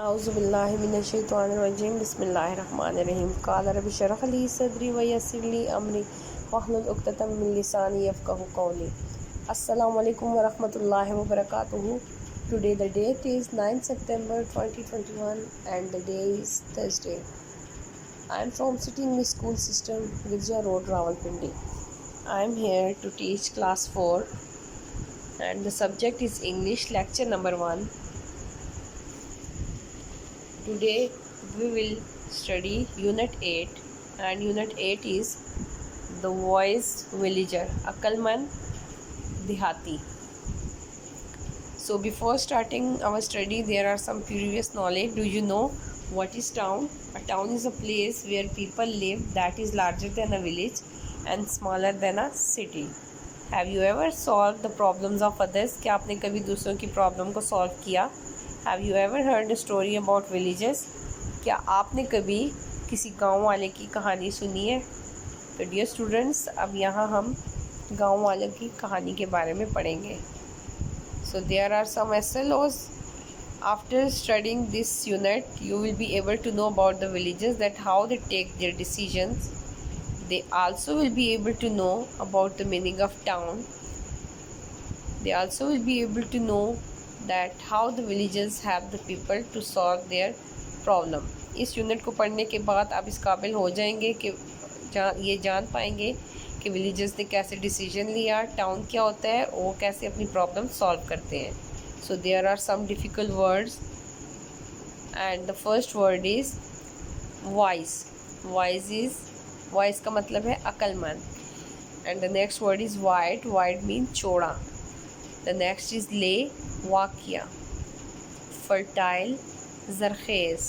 औज़ुबिल्लाहिमिनश्शैतानिर्रजीम बिस्मिल्लाहिर्रहमानिर्रहीम क़ाल रब्बि इश्रह ली सदरी व यस्सिर ली अमरी वहलुल उक़दतम मिन लिसानी यफ़क़हू क़ौली। अस्सलामु अलैकुम व रहमतुल्लाहि व बरकातुहू। Today the date is 9 September 2021 and the day is Thursday. I am from City English School System, Girja Road, Rawalpindi. I am here to teach class 4 and the subject is English lecture number 1. Today we will study Unit 8 and Unit 8 is The Wise Villager, Akalman Dihati. So before starting our study there are some previous knowledge. Do you know what is town? A town is a place where people live that is larger than a village and smaller than a city. Have you ever solved the problems of others? क्या आपने कभी दूसरों की problem को solve किया? Have you ever heard a story about villages? क्या आपने कभी किसी गांव वाले की कहानी सुनी है? तो डियर स्टूडेंट्स, अब यहाँ हम गांव वालों की कहानी के बारे में पढ़ेंगे. So there are some SLOs. After studying this unit, you will be able to know about the villages, that how they take their decisions. They also will be able to know about the meaning of town. They also will be able to know that how the villages help the people to solve their problem. इस unit को पढ़ने के बाद आप इस काबिल हो जाएंगे कि ये जान पाएंगे कि विलेजेस ने कैसे डिसीजन लिया, टाउन क्या होता है, वो कैसे अपनी प्रॉब्लम सॉल्व करते हैं. So there are some difficult words and the first word is wise. Wise का मतलब है अक्लमंद. And the next word is wide. Wide mean चौड़ा. द नेक्स्ट इज़ ले, वाकिया. फर्टाइल, ज़रखेज़.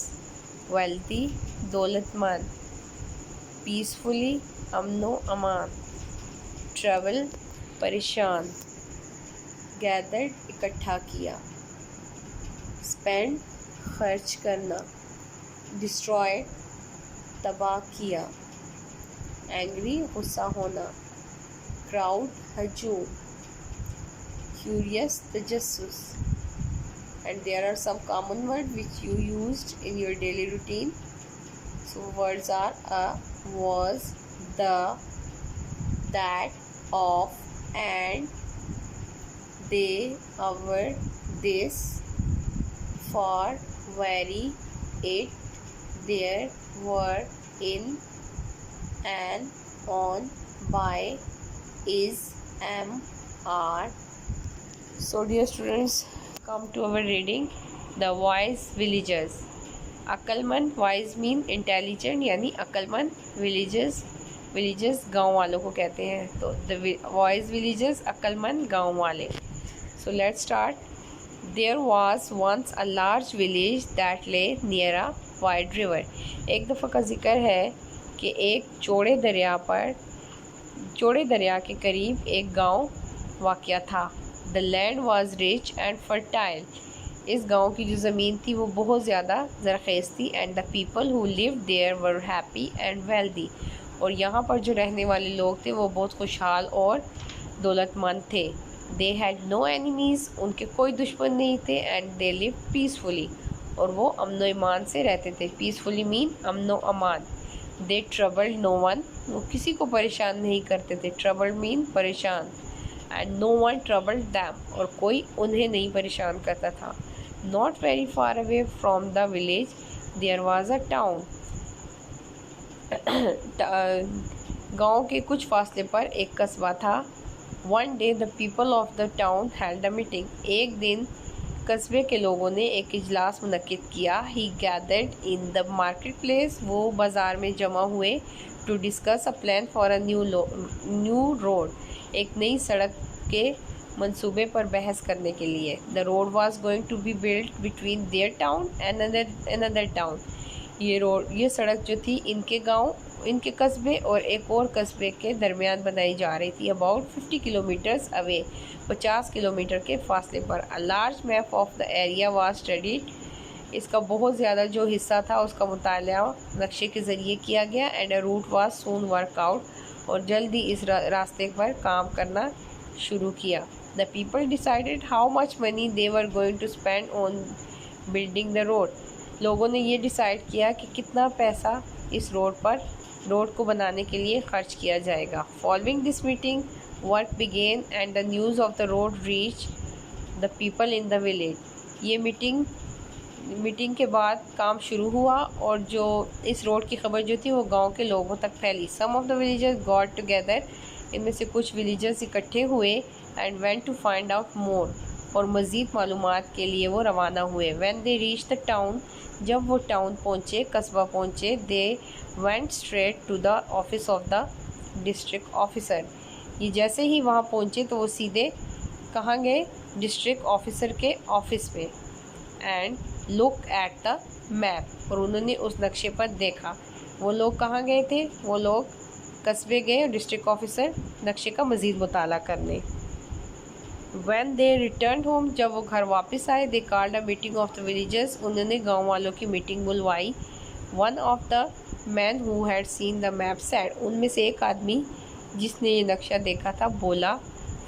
वेल्थी, दौलतमंद. पीसफुली, अमनो अमान. ट्रेवल, परेशान. गैदर्ड, इकट्ठा किया. स्पेंड, खर्च करना. डिस्ट्रॉयड, तबाह किया. एंग्री, गुस्सा होना. क्राउड, हजूम. क्यूरियस, तजस्सुस. And there are some common words which you used in your daily routine. So words are a, was, the, that, of, and, they, our, this, for, very, it, there, were, in, an, on, by, is, am, are. So dear students, come to our reading. The wise villagers. अक्लमंद, wise mean intelligent, यानी अक्लमंद. Villages गांव वालों को कहते हैं. तो the wise villagers, अक्लमंद गांव वाले. So let's start. There was once a large village that lay near a wide river. एक दफ़ा का जिक्र है कि एक चौड़े दरिया के करीब एक गांव वाक़या था. The land was rich and fertile. इस गांव की जो ज़मीन थी वो बहुत ज़्यादा ज़रख़ेज़ थी. And the people who live there were happy and wealthy. और यहाँ पर जो रहने वाले लोग थे वो बहुत खुशहाल और दौलतमंद थे. They had no enemies. उनके कोई दुश्मन नहीं थे. And they live peacefully. और वो अमन व ईमान से रहते थे. पीसफुली मीन अमन व अमान. They troubled no one. वो किसी को परेशान नहीं करते थे. ट्रबल्ड मीन परेशान. And no one troubled them. और कोई उन्हें नहीं परेशान करता था. Not very far away from the village there was a town. गांव के कुछ फासले पर एक कस्बा था. One day the people of the town held a meeting. एक दिन कस्बे के लोगों ने एक इजलास मुनक्किद किया. He gathered in the market place. वो बाज़ार में जमा हुए. To discuss a plan for a new road. एक नई सड़क के मंसूबे पर बहस करने के लिए. The road was going to be built between their town and another town. ये सड़क जो थी इनके कस्बे और एक और कस्बे के दरमियान बनाई जा रही थी. About 50 kilometres away. 50 किलोमीटर के फासले पर. A large map of the area was studied. इसका बहुत ज़्यादा जो हिस्सा था उसका मुताला नक्शे के ज़रिए किया गया. And a route was soon work out. और जल्दी इस रास्ते पर काम करना शुरू किया. The people decided how much money they were going to spend on building the road. लोगों ने ये डिसाइड किया कि कितना पैसा इस रोड को बनाने के लिए खर्च किया जाएगा। Following this meeting work began and the news of the road reach the people in the village. ये मीटिंग के बाद काम शुरू हुआ और जो इस रोड की खबर जो थी वो गांव के लोगों तक फैली। Some of the villagers got together, इनमें से कुछ विलेजर्स इकट्ठे हुए and went to find out more, और मज़ीद मालूमात के लिए वो रवाना हुए। When they reach the town, जब वो टाउन पहुँचे, कस्बा पहुँचे, they went straight to the office of the district officer. ये जैसे ही वहाँ पहुँचे तो वो सीधे कहाँ गए? डिस्ट्रिक्ट ऑफिसर के ऑफिस में। And look at the map, और उन्होंने उस नक्शे पर देखा। वो लोग कहाँ गए थे? वो लोग कस्बे गए और डिस्ट्रिक्ट ऑफिसर नक्शे का मज़ीद मुताला करने। When they returned home, जब वो घर वापस आए, they called a meeting of the villagers, उन्होंने गांव वालों की meeting बुलवाई। One of the men who had seen the map said, उनमें से एक आदमी जिसने ये नक्शा देखा था बोला,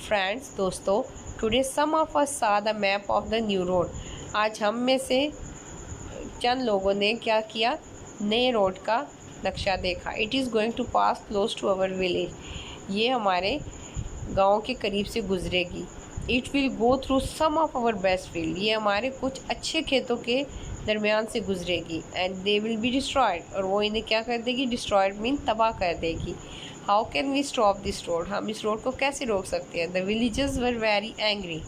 फ्रेंड्स, दोस्तों, today some of us saw the map of the new road, आज हम में से चंद लोगों ने क्या किया? नए रोड का नक्शा देखा। It is going to pass close to our village, ये हमारे गांव के करीब से गुजरेगी। It will go through some of our best field, ये हमारे कुछ अच्छे खेतों के दरमियान से गुजरेगी। And they will be destroyed, और वो इन्हें क्या कर देगी? डिस्ट्रॉयड मीन तबाह कर देगी। How can we stop this road, हम इस रोड को कैसे रोक सकते हैं? The villagers were very angry,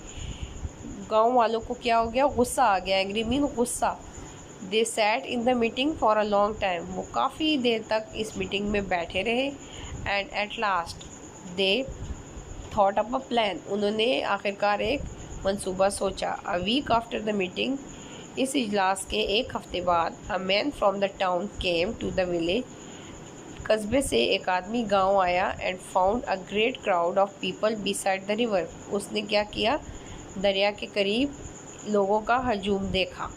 गाँव वालों को क्या हो गया? गुस्सा आ गया। एंग्री मीन गुस्सा। They sat in the meeting for a long time, वो काफ़ी देर तक इस मीटिंग में बैठे रहे। And at last they thought up a plan, उन्होंने आखिरकार एक मंसूबा सोचा। A week after the meeting, इस इजलास के एक हफ्ते बाद, a man from the town came to the village, कस्बे से एक आदमी गांव आया। And found a great crowd of people beside the river, उसने क्या किया? दरिया के करीब लोगों का हजूम देखा।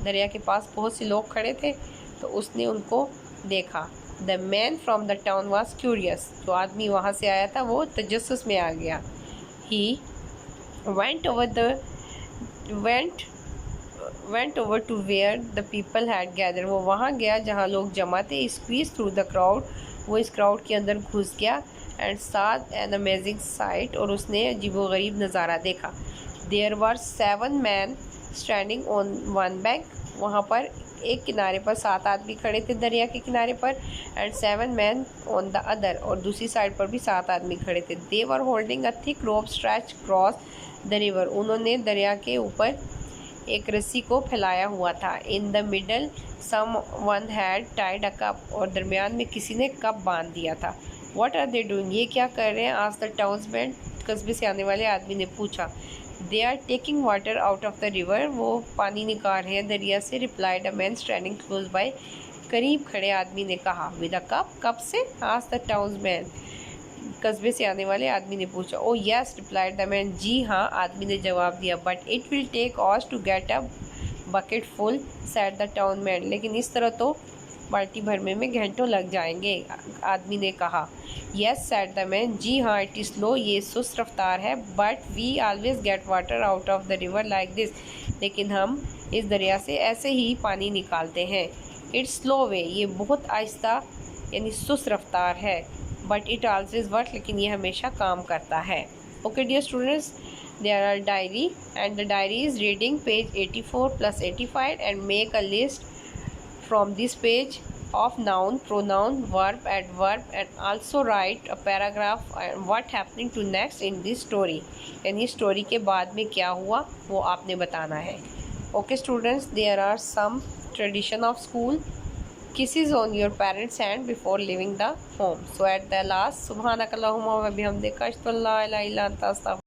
दरिया के पास बहुत से लोग खड़े थे तो उसने उनको देखा। The man from the town was curious, जो आदमी वहाँ से आया था वो तजस्सुस में आ गया। He went over to where the people had gather, वो वहाँ गया जहाँ लोग जमा थे। स्क्वीज थ्रू द क्राउड, वो इस क्राउड के अंदर घुस गया। एंड साथ एन अमेजिंग साइट, और उसने अजीबोगरीब नज़ारा देखा। There were 7 man standing on one bank, वहाँ पर एक किनारे पर 7 आदमी खड़े थे दरिया के किनारे पर। And 7 man on the other, और दूसरी साइड पर भी 7 आदमी खड़े थे। They were holding a thick rope stretch cross the river, उन्होंने दरिया के ऊपर एक रस्सी को फैलाया हुआ था। In the middle someone had tied a cup, और दरमियान में किसी ने कप बांध दिया था। व्हाट आर दे डूइंग, ये क्या कर रहे हैं? आज द टाउन्समैन, कस्बे से आने वाले आदमी ने पूछा। They are taking water out of the river, वो पानी निकाल रहे हैं दरिया से। Replied a man standing close by, करीब खड़े आदमी ने कहा। विद अ कप, कप से? आस्क्ड द टाउन्समैन, कस्बे से आने वाले आदमी ने पूछा। Oh yes, replied the man, जी हाँ, आदमी ने जवाब दिया। But it will take us to get a bucket full, said the townman, लेकिन इस तरह तो बाल्टी भरने में घंटों लग जाएंगे, आदमी ने कहा। यस सैड द मैन, जी हाँ, इट इज़ स्लो, ये सुस्त रफ्तार है। But we always get water out of the river like this, लेकिन हम इस दरिया से ऐसे ही पानी निकालते हैं। इट्स स्लो वे, ये बहुत आहिस्ता यानी सुस्त रफ्तार है। बट इट ऑलवेज वर्क, लेकिन ये हमेशा काम करता है। Okay dear students, there are diary, and the diary is reading page 84 plus 85, and make a list from this page of noun, pronoun, verb, adverb, and also write a paragraph and what happening to next in this story, यानी story के बाद में क्या हुआ वो आपने बताना है। Okay students, there are some tradition of school. Kisses on your parents' hand before leaving the home. So at the last, subhanakallahumma wa bihamdika, ashhadu an la ilaha illa anta, astaghfiruka